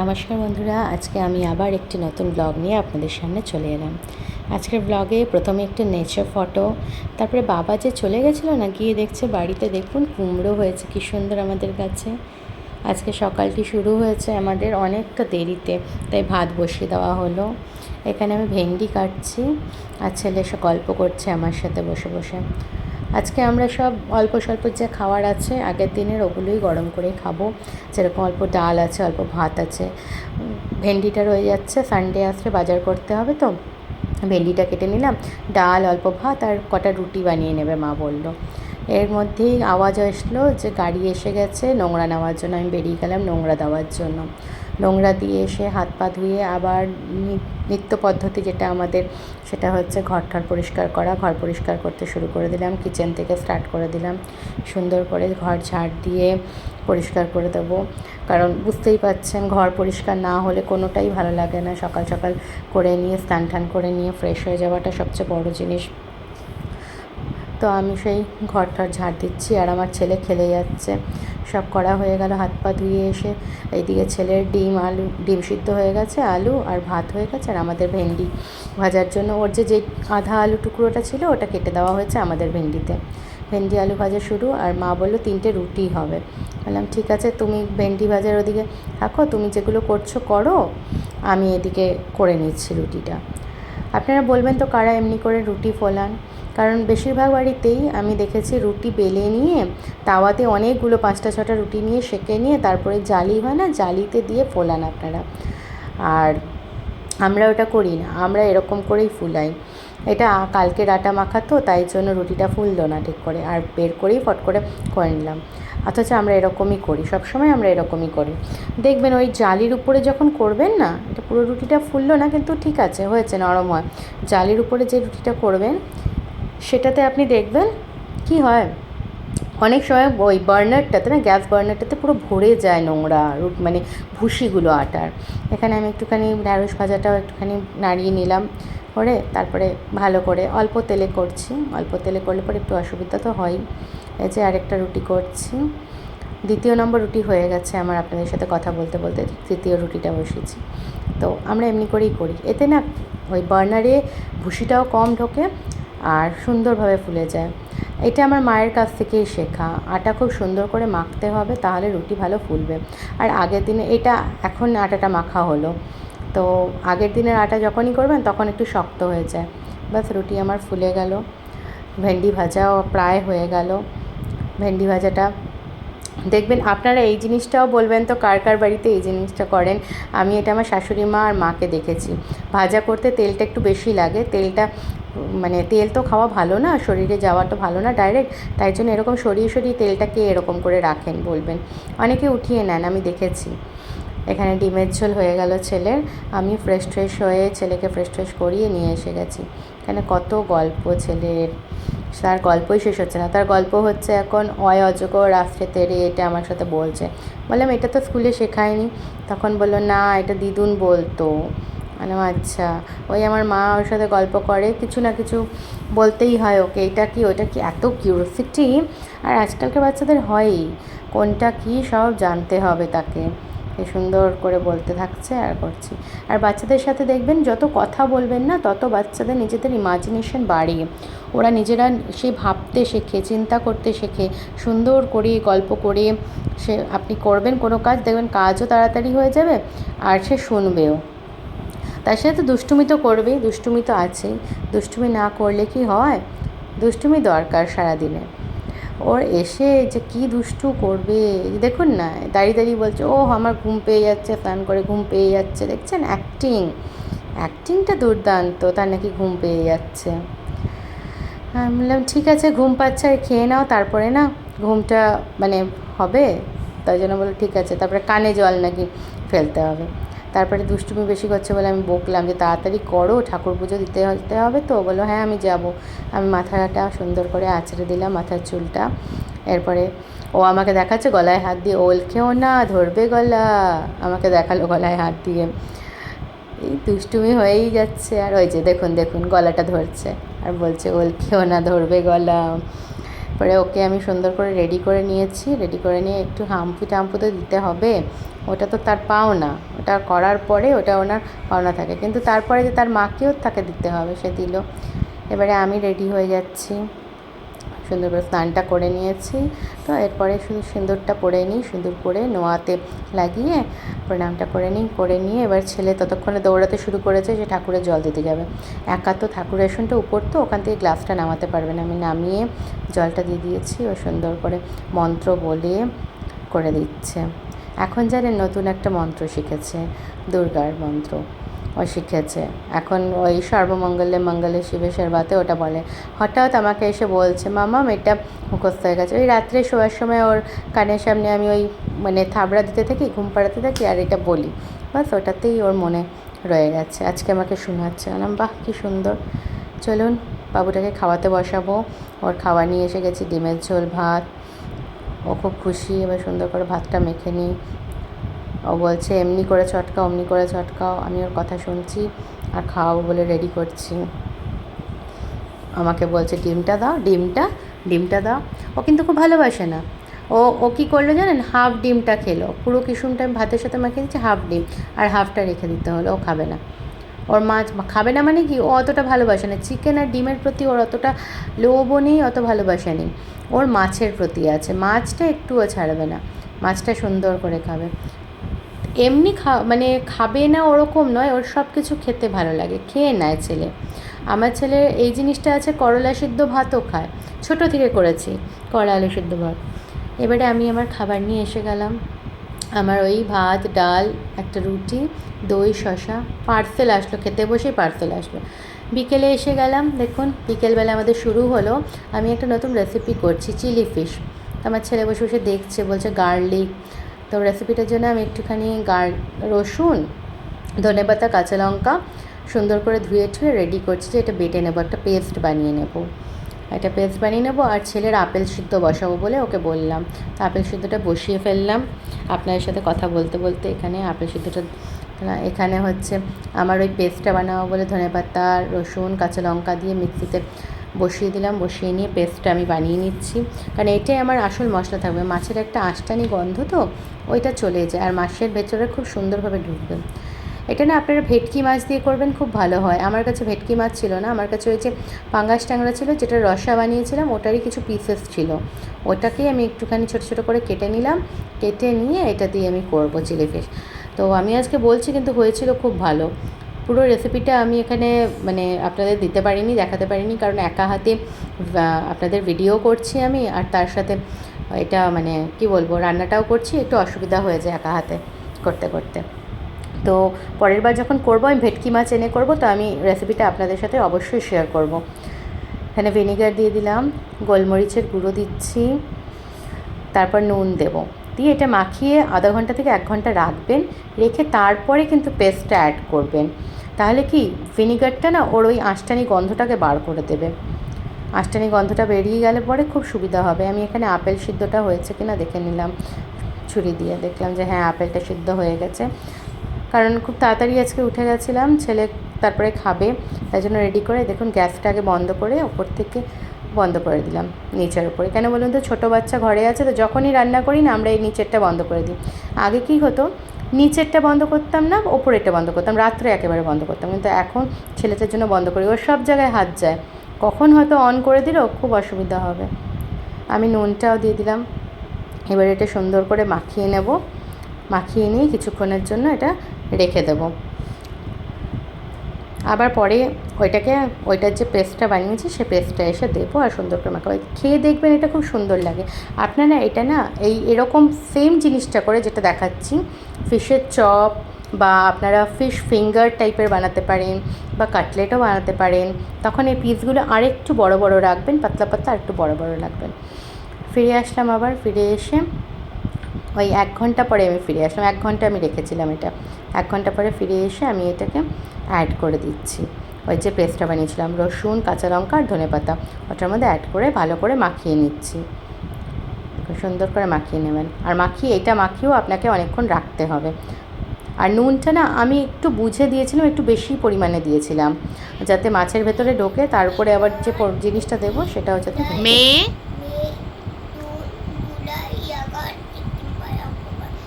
নমস্কার বন্ধুরা, আজকে আমি আবার একটি নতুন ব্লগ নিয়ে আপনাদের সামনে চলে এলাম। আজকের ব্লগে প্রথমে একটু নেচার ফটো, তারপরে বাবা যে চলে গেছিলো না, গিয়ে দেখছে বাড়িতে দেখুন কুমড়ো হয়েছে কি সুন্দর আমাদের কাছে। আজকে সকালটি শুরু হয়েছে আমাদের অনেকটা দেরিতে, তাই ভাত বসিয়ে দেওয়া হলো। এখানে আমি ভেন্ডি কাটছি আর ছেলে এসে গল্প করছে আমার সাথে বসে বসে। আজকে আমরা সব অল্প স্বল্প যে খাবার আছে আগের দিনের ওগুলোই গরম করে খাবো। যেরকম অল্প ডাল আছে, অল্প ভাত আছে, ভেন্ডিটা রয়ে যাচ্ছে, সানডে আসলে বাজার করতে হবে তো ভেন্ডিটা কেটে নিলাম, ডাল অল্প ভাত আর কটা রুটি বানিয়ে নেবে মা বললো। এর মধ্যেই আওয়াজ আসলো যে গাড়ি এসে গেছে নোংরা নেওয়ার জন্য। আমি বেরিয়ে গেলাম নোংরা দেওয়ার জন্য। নোংরা দিয়ে এসে হাত পা ধুয়ে আবার নিত্য পদ্ধতি যেটা আমাদের, সেটা হচ্ছে ঘর পরিষ্কার করা। ঘর পরিষ্কার করতে শুরু করে দিলাম, কিচেন থেকে স্টার্ট করে দিলাম। সুন্দর করে ঘর ঝাড় দিয়ে পরিষ্কার করে দেবো, কারণ বুঝতেই পারছেন ঘর পরিষ্কার না হলে কোনোটাই ভালো লাগে না। সকাল সকাল করে নিয়ে স্নান টান করে নিয়ে ফ্রেশ হয়ে যাওয়াটা সবচেয়ে বড় জিনিস। তো আমি সেই ঘরটার ঝাড় দিচ্ছি আর আমার ছেলে খেলে যাচ্ছে। সব করা হয়ে গেল, হাত পা ধুয়ে এসে এইদিকে ছেলের ডিম সিদ্ধ হয়ে গেছে, আলু আর ভাত হয়ে গেছে। আর আমাদের ভেন্ডি ভাজার জন্য ওর যে আধা আলু টুকরোটা ছিল ওটা কেটে দেওয়া হয়েছে আমাদের ভেন্ডিতে। ভেন্ডি আলু ভাজা শুরু, আর মা বললো 3টে রুটি হবে। বললাম ঠিক আছে, তুমি ভেন্ডি ভাজার ওদিকে থাকো, তুমি যেগুলো করছো করো, আমি এদিকে করে নিচ্ছি রুটিটা। আপনারা বলবেন তো কারা এমনি করে রুটি ফোলান, কারণ বেশিরভাগ বাড়িতেই আমি দেখেছি রুটি বেলে নিয়ে তাওয়াতে অনেকগুলো 5টা 6টা রুটি নিয়ে সেঁকে নিয়ে তারপরে জালি হয় না, জালিতে দিয়ে ফোলান আপনারা। আর আমরা ওটা করি না, আমরা এরকম করেই ফুলাই। এটা কালকের আটা মাখা তো তাই জন্য রুটিটা ফুললো না ঠিক করে, আর বের করেই ফট করে করে নিলাম। অথচ আমরা এরকমই করি, সবসময় আমরা এরকমই করি। দেখবেন ওই জালির উপরে যখন করবেন না, এটা পুরো রুটিটা ফুললো না কিন্তু ঠিক আছে, হয়েছে, নরম হয়। জালির উপরে যে রুটিটা করবেন সেটাতে আপনি দেখবেন কি হয়, অনেক সময় ওই বার্নারটাতে না, গ্যাস বার্নারটাতে পুরো ভরে যায় নোংরা মানে ভুসিগুলো আটার। এখানে আমি একটুখানি ঢ্যাঁড়স ভাজাটাও একটুখানি নাড়িয়ে নিলাম করে, তারপরে ভালো করে অল্প তেলে করছি। অল্প তেলে করলে পরে একটু অসুবিধা তো হয়। এই যে আরেকটা রুটি করছি, 2 নম্বর রুটি হয়ে গেছে আমার আপনাদের সাথে কথা বলতে বলতে। 3য় রুটিটা বসিয়েছি। তো আমরা এমনি করেই করি, এতে না ওই বার্নারে ভুসিটাও কম ঢোকে আর সুন্দরভাবে ফুলে যায়। এটা আমার মায়ের কাছ থেকেই শেখা। আটা খুব সুন্দর করে মাখতে হবে, তাহলে রুটি ভালো ফুলবে। আর আগের দিনে এটা এখন আটাটা মাখা হলো, তো আগের দিনের আটা যখনই করবেন তখন একটু শক্ত হয়ে যায়। বাস রুটি আমার ফুলে গেল। ভেন্ডি ভাজাও প্রায় হয়ে গেল। ভেন্ডি ভাজাটা দেখবেন আপনারা এই জিনিসটাও বলবেন তো কার কার বাড়িতে এই জিনিসটা করেন। আমি এটা আমার শাশুড়ি মা আর মাকে দেখেছি। ভাজা করতে তেলটা একটু বেশি লাগে, তেলটা মানে তেল তো খাওয়া ভালো না, শরীরে যাওয়া তো ভালো না ডাইরেক্ট, তাই জন্য এরকম সরিয়ে সরিয়ে তেলটাকে এরকম করে রাখেন বলবেন। অনেকে উঠিয়ে নেন, আমি দেখেছি। এখানে ডিমের ঝোল হয়ে গেল ছেলের। আমি ফ্রেশ হয়ে ছেলেকে ফ্রেশ করিয়ে নিয়ে এসে গেছি। এখানে কত গল্প ছেলের, তার গল্পই শেষ হচ্ছে না। তার গল্প হচ্ছে এখন অজগর রাস্তে তেরে, এটা আমার সাথে বলছে। বললাম এটা তো স্কুলে শেখায়নি। তখন বললো না, এটা দিদুন বলতো। মানে আচ্ছা, ওই আমার মা ওর সাথে গল্প করে, কিছু না কিছু বলতেই হয় ওকে, এটা কি ওটা কি, এত কিউরিওসিটি। আর আজকালকার বাচ্চাদের হয়ই, কোনটা কি সব জানতে হবে তাকে। এই সুন্দর করে বলতে থাকছে আর করছি। আর বাচ্চাদের সাথে দেখবেন যত কথা বলবেন না, তত বাচ্চাদের নিজেদের ইমাজিনেশন বাড়ে। ওরা নিজেরা সে ভাবতে শেখে, চিন্তা করতে শেখে। সুন্দর করে গল্প করে সে আপনি করবেন কোনো কাজ, দেখবেন কাজও তাড়াতাড়ি হয়ে যাবে আর সে শুনবেও। তার সাথে দুষ্টুমি তো করবেই, দুষ্টুমি তো আছেই। দুষ্টুমি না করলে কি হয়, দুষ্টুমি দরকার সারাদিনে। ওর এসে যে কি দুষ্টু করবে দেখুন না, দাঁড়িয়ে বলছে ও আমার ঘুম পেয়ে যাচ্ছে, স্নান করে ঘুম পেয়ে যাচ্ছে। দেখছেন অ্যাক্টিংটা দুর্দান্ত, তার নাকি ঘুম পেয়ে যাচ্ছে। আমি বললাম ঠিক আছে, ঘুম পাচ্ছে আর খেয়ে নাও, তারপরে না ঘুমটা মানে হবে। তাই জন্য বললো ঠিক আছে। তারপরে কানে জল নাকি ফেলতে হবে। তারপরে দুষ্টুমি বেশি করছে বলে আমি বকলাম যে তাড়াতাড়ি করো, ঠাকুর পুজো দিতে হবে তো। বললো হ্যাঁ আমি যাব। আমি মাথাটা সুন্দর করে আঁচড়ে দিলাম, মাথার চুলটা। এরপরে ও আমাকে দেখাচ্ছে গলায় হাত দিয়ে, ওল খেও না ধরবে গলা, আমাকে দেখালো গলায় হাত দিয়ে। এই দুষ্টুমি হয়েই যাচ্ছে। আর ওই যে দেখুন গলাটা ধরছে আর বলছে ওল খেও না ধরবে গলা। পরে ওকে আমি সুন্দর করে রেডি করে নিয়েছি, রেডি করে নিয়ে একটু হাম্পু টাম্পু তো দিতে হবে, ওটা তো তার পাওনা, ওটা করার পরে ওটা ওনার পাওনা থাকে, কিন্তু তারপরে যে তার মাকেও তাকে দিতে হবে, সে দিল। এবারে আমি রেডি হয়ে যাচ্ছি, সুন্দর করে স্নানটা করে নিয়েছি। তো এরপরে শুধু সিঁদুরটা পরে নিই, সিঁদুর পরে নোয়াতে লাগিয়ে প্রণামটা করে নিয়ে এবার ছেলে ততক্ষণে দৌড়াতে শুরু করেছে, যে ঠাকুরের জল দিতে যাবে। একা তো ঠাকুরের আসনটা উপর, তো ওখান থেকে গ্লাসটা নামাতে পারবে না, আমি নামিয়ে জলটা দিয়ে দিয়েছি। ও সুন্দর করে মন্ত্র বলে করে দিচ্ছে। এখন জানেন নতুন একটা মন্ত্র শিখেছে, দুর্গার মন্ত্র ও শিখেছে। এখন ওই সর্বমঙ্গলে মঙ্গলে শিবে সর্বাতে ওটা বলে। হঠাৎ আমাকে এসে বলছে, মামাম এটা মুখস্থ হয়ে গেছে। ওই রাত্রে শোয়ার সময় ওর কানের সামনে আমি ওই মানে থাবড়া দিতে থাকি, ঘুম পাড়াতে থাকি, আর এটা বলি, বাস ওটাতেই ওর মনে রয়ে গেছে। আজকে আমাকে শোনাচ্ছে, বললাম বাহ কী সুন্দর। চলুন বাবুটাকে খাওয়াতে বসাবো। ওর খাওয়া নিয়ে এসে গেছি, ডিমের ঝোল ভাত। ও খুব খুশি। এবার সুন্দর করে ভাতটা মেখে নিই। ও বলছে এমনি করে চটকাও, অমনি করে চটকাও। আমি ওর কথা শুনছি আর খাওয়াবো বলে রেডি করছি। আমাকে বলছে ডিমটা দাও, ডিমটা দাও। ও কিন্তু খুব ভালোবাসে না। ও কী করলো জানেন, হাফ ডিমটা খেলো। পুরো কুসুমটা আমি ভাতের সাথে মাখিয়ে দিচ্ছি, হাফ ডিম, আর হাফটা রেখে দিতে হলো। ও খাবে না। ওর মাছ খাবে না মানে কি, ও অতটা ভালোবাসে না চিকেন আর ডিমের প্রতি, ওর অতটা লোভও নেই, অত ভালোবাসা নেই। ওর মাছের প্রতি আছে, মাছটা একটুও ছাড়বে না, মাছটা সুন্দর করে খাবে। এমনি মানে খাবে না ওরকম নয়, ওর সব কিছু খেতে ভালো লাগে, খেয়ে নেয় ছেলে। আমার ছেলের এই জিনিসটা আছে, করলা সিদ্ধ ভাতও খায়, ছোটো থেকে করেছি করলা আলু সিদ্ধ ভাত। এবারে আমি আমার খাবার নিয়ে এসে গেলাম। আমার ওই ভাত, ডাল, একটা রুটি, দই, শসা, পার্সেল আসলো, খেতে বসেই পার্সেল আসলো। বিকেলে এসে গেলাম, দেখুন বিকেলবেলা আমাদের শুরু হলো। আমি একটা নতুন রেসিপি করছি, চিলি ফিশ। আমার ছেলে বসে বসে দেখছে, বলছে গার্লিক। তো রেসিপিটার জন্য আমি একটুখানি রসুন, ধনেপাতা, কাঁচা লঙ্কা সুন্দর করে ধুয়ে ঠুয়ে রেডি করছি, যে এটা বেটে নেবো, একটা পেস্ট বানিয়ে নেবো। একটা পেস্ট বানিয়ে নেবো। আর ছেলের আপেল সিদ্ধ বসাবো বলে ওকে বললাম, তো আপেল সিদ্ধটা বসিয়ে ফেললাম। আপনাদের সাথে কথা বলতে বলতে এখানে আপেল সিদ্ধটা, এখানে হচ্ছে আমার ওই পেস্টটা বানাবো বলে ধনেপাতা, রসুন, কাঁচা লঙ্কা দিয়ে মিক্সিতে বসিয়ে দিলাম। বসিয়ে নিয়ে পেস্টটা আমি বানিয়ে নিচ্ছি, কারণ এটাই আমার আসল মশলা থাকবে। মাছের একটা আঁশটানি গন্ধ তো ওইটা চলে যায়, আর মাছের ভেতরে খুব সুন্দরভাবে ঢুকবে। এটা না আপনারা ভেটকি মাছ দিয়ে করবেন, খুব ভালো হয়। আমার কাছে ভেটকি মাছ ছিল না, আমার কাছে ওই যে পাঙ্গাস ট্যাংরা ছিল, যেটা রসা বানিয়েছিলাম, ওটারই কিছু পিসেস ছিল। ওটাকেই আমি একটুখানি ছোটো ছোটো করে কেটে নিলাম, কেটে নিয়ে এটা দিয়ে আমি করবো চিলি ফিশ। তো আমি আজকে বলছি, কিন্তু হয়েছিল খুব ভালো। পুরো রেসিপিটা আমি এখানে মানে আপনাদের দিতে পারিনি, দেখাতে পারিনি, কারণ একা হাতে আপনাদের ভিডিও করছি আমি, আর তার সাথে এটা মানে কি বলবো, রান্নাটাও করছি, একটু অসুবিধা হয়ে যায় একা হাতে করতে করতে। তো পরের বার যখন করবো, আমি ভেটকি মাছ এনে করবো, তো আমি রেসিপিটা আপনাদের সাথে অবশ্যই শেয়ার করব। এখানে ভিনেগার দিয়ে দিলাম, গোলমরিচের গুঁড়ো দিচ্ছি, তারপর নুন দেব, দিয়ে এটা মাখিয়ে আধা ঘন্টা থেকে 1 ঘন্টা রাখবেন। রেখে তারপরে কিন্তু পেস্টটা অ্যাড করবেন, তাহলে কি ভিনেগারটা না ওর ওই আঁশটানি গন্ধটাকে বার করে দেবে। আঁশটানি গন্ধটা বেরিয়ে গেলে পরে খুব সুবিধা হবে। আমি এখানে আপেল সিদ্ধটা হয়েছে কিনা দেখে নিলাম, ছুরি দিয়ে দেখলাম যে হ্যাঁ আপেলটা সিদ্ধ হয়ে গেছে, কারণ খুব তাড়াতাড়ি আজকে উঠে গেছিলাম, ছেলে তারপরে খাবে, তাই জন্য রেডি করে দেখুন গ্যাসটা আগে বন্ধ করে ওপর থেকে বন্ধ করে দিলাম নিচের উপরে। কেন বলুন তো, ছোটো বাচ্চা ঘরে আছে, তো যখনই রান্না করি না আমরা এই নিচেরটা বন্ধ করে দিই। আগে কী হতো, নিচেরটা বন্ধ করতাম না, ওপরেরটা বন্ধ করতাম, রাত্রে একেবারে বন্ধ করতাম, কিন্তু এখন ছেলেটার জন্য বন্ধ করি। ওর সব জায়গায় হাত যায়, কখন হয়তো অন করে দিলেও খুব অসুবিধা হবে। আমি নুনটাও দিয়ে দিলাম। এবার এটা সুন্দর করে মাখিয়ে নেব, মাখিয়ে নিয়ে কিছুক্ষণের জন্য এটা রেখে দেব। আবার পরে ওইটার যে পেস্টটা বানিয়েছি সে পেস্টটা এসে দেবো, আর সুন্দর করে মাখাবো। খেয়ে দেখবেন এটা খুব সুন্দর লাগে। আপনারা এটা না এরকম সেম জিনিসটা করে যেটা দেখাচ্ছি, ফিশের চপ বা আপনারা ফিশ ফিঙ্গার টাইপের বানাতে পারেন, বা কাটলেটও বানাতে পারেন। তখন এই পিসগুলো আরেকটু বড় বড় রাখবেন, পাতলা পাতলা আর একটু বড় বড় রাখবেন। ফিরে আসলাম, আবার ফিরে এসে ওই 1 ঘন্টা পরে আমি ফিরে আসলাম। 1 ঘন্টা আমি রেখেছিলাম এটা। 1 ঘন্টা পরে ফিরে এসে আমি এটাকে অ্যাড করে দিচ্ছি। ওই যে পেস্টটা বানিয়েছিলাম, রসুন, কাঁচা লঙ্কা আর ধনেপাতা, ওটার মধ্যে অ্যাড করে ভালো করে মাখিয়ে নিচ্ছি। সুন্দর করে মাখিয়ে নেবেন, আর এটা মাখিয়েও আপনাকে অনেকক্ষণ রাখতে হবে। আর নুনটা না আমি একটু বুঝে দিয়েছিলাম, একটু বেশি পরিমাণে দিয়েছিলাম, যাতে মাছের ভেতরে ঢোকে। তার উপরে আবার যে জিনিসটা দেবো সেটাও যাতে মেয়ে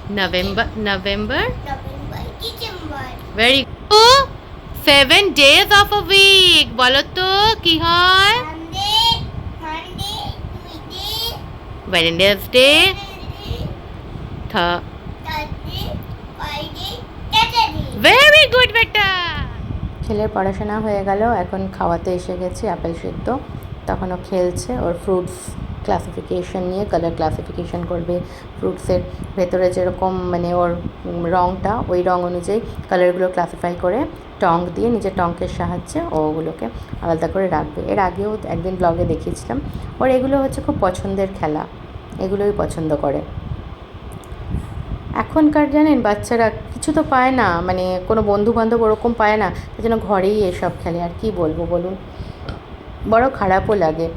November. December. Very good. 7 days of a week. বলো তো কি হয়? Sunday, Monday, Tuesday, Wednesday, Thursday, Friday, Saturday. Very good বেটা। ছেলের পড়াশোনা হয়ে গেল, এখন খাওয়াতে এসে গেছি আপেল সিদ্ধ। তখন ও খেলছে, ওর ফ্রুটস ক্লাসিফিকেশন নিয়ে কালার ক্লাসিফিকেশন করবে। ফ্রুটসের ভেতরে যেরকম মানে ওর রঙটা, ওই রঙ অনুযায়ী কালারগুলো ক্লাসিফাই করে টং দিয়ে নিজের টঙ্কের সাহায্যে ওগুলোকে আলাদা করে রাখবে। এর আগেও একদিন ব্লগে দেখিয়েছিলাম। ওর এগুলো হচ্ছে খুব পছন্দের খেলা, এগুলোই পছন্দ করে। এখনকার জানেন বাচ্চারা কিছু তো পায় না, মানে কোনো বন্ধুবান্ধব ওরকম পায় না, সেই জন্য ঘরেই এসব খেলে। আর কি বলবো বলুন, বড় খারাপও লাগে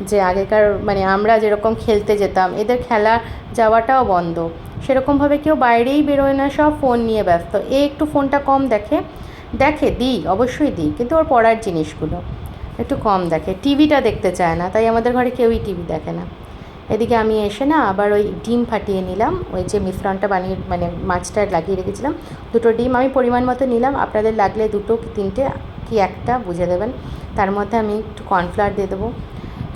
যে আগেকার মানে আমরা যেরকম খেলতে যেতাম, এদের খেলা যাওয়াটাও বন্ধ। সেরকমভাবে কেউ বাইরেই বেরোয় না, সব ফোন নিয়ে ব্যস্ত। এ একটু ফোনটা কম দেখে, দিই অবশ্যই দিই, কিন্তু ওর পড়ার জিনিসগুলো একটু কম দেখে। টিভিটা দেখতে চায় না, তাই আমাদের ঘরে কেউই টিভি দেখে না। এদিকে আমি এসে না আবার ওই ডিম ফাটিয়ে নিলাম, ওই যে মিশ্রণটা বানিয়ে মানে মাছটা লাগিয়ে রেখেছিলাম। দুটো ডিম আমি পরিমাণ মতো নিলাম, আপনাদের লাগলে দুটো কি তিনটে কি একটা বুঝে দেবেন। তার মধ্যে আমি একটু কর্নফ্লাওয়ার দিয়ে দেবো।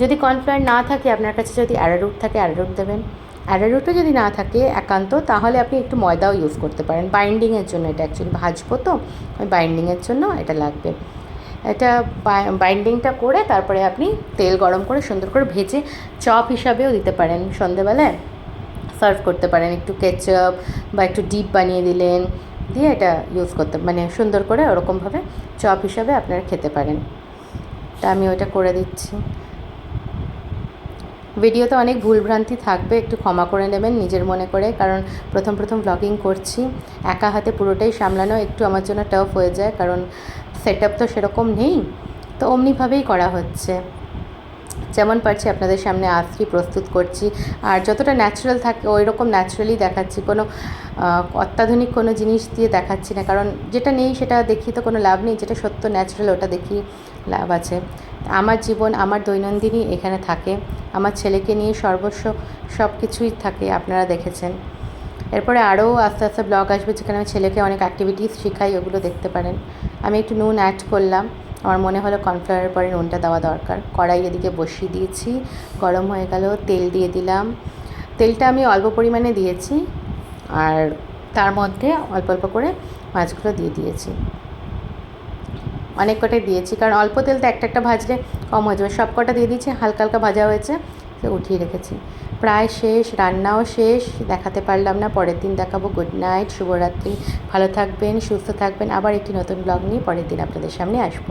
যদি কর্নফ্লাওয়ার না থাকে আপনার কাছে, যদি অ্যারারুট থাকে অ্যারারুট দেবেন। অ্যারারুটও যদি না থাকে একান্ত, তাহলে আপনি একটু ময়দাও ইউজ করতে পারেন বাইন্ডিংয়ের জন্য। এটা অ্যাকচুয়ালি ভাজবো তো, ওই বাইন্ডিংয়ের জন্য এটা লাগবে। এটা বাইন্ডিংটা করে তারপরে আপনি তেল গরম করে সুন্দর করে ভেজে চপ হিসাবেও দিতে পারেন, সন্ধেবেলায় সার্ভ করতে পারেন। একটু কেচাপ বা একটু ডিপ বানিয়ে দিলেন, দিয়ে এটা ইউজ করতে মানে সুন্দর করে ওরকমভাবে চপ হিসাবে আপনারা খেতে পারেন। তা আমি ওইটা করে দিচ্ছি। ভিডিওতে অনেক ভুলভ্রান্তি থাকবে, একটু ক্ষমা করে নেবেন নিজের মনে করে, কারণ প্রথম ব্লগিং করছি, একা হাতে পুরোটাই সামলানো একটু আমার জন্য টাফ হয়ে যায়, কারণ সেট আপ তো সেরকম নেই, তো অমনিভাবেই করা হচ্ছে। যেমন পারছি আপনাদের সামনে আসছি, প্রস্তুত করছি, আর যতটা ন্যাচারাল থাকে ওই রকম ন্যাচারালি দেখাচ্ছি। কোনো অত্যাধুনিক কোনো জিনিস দিয়ে দেখাচ্ছি না, কারণ যেটা নেই সেটা দেখি তো কোনো লাভ নেই, যেটা সত্য ন্যাচারাল ওটা দেখি লাভ আছে। আমার জীবন, আমার দৈনন্দিনই এখানে থাকে, আমার ছেলেকে নিয়ে সর্বস্ব সব কিছুই থাকে, আপনারা দেখেছেন। এরপরে আরও আস্তে আস্তে ব্লগ আসবে, যেখানে আমি ছেলেকে অনেক অ্যাক্টিভিটিস শেখাই, ওগুলো দেখতে পারেন। আমি একটু নুন অ্যাড করলাম, আমার মনে হলো কর্নফ্লাওয়ারের পরে নুনটা দেওয়া দরকার। কড়াই এদিকে বসিয়ে দিয়েছি, গরম হয়ে গেল, তেল দিয়ে দিলাম। তেলটা আমি অল্প পরিমাণে দিয়েছি, আর তার মধ্যে অল্প অল্প করে মাছগুলো দিয়ে দিয়েছি। অনেক কটাই দিয়েছি, কারণ অল্প তেলটা একটা একটা ভাজলে কম হয়ে যাবে। সব কটা দিয়ে দিয়েছি, হালকা হালকা ভাজা হয়েছে, তো উঠিয়ে রেখেছি। প্রায় শেষ, রান্নাও শেষ, দেখাতে পারলাম না, পরের দিন দেখাবো। গুড নাইট, শুভরাত্রি, ভালো থাকবেন, সুস্থ থাকবেন। আবার একটি নতুন ব্লগ নিয়ে পরের দিন আপনাদের সামনে আসবো।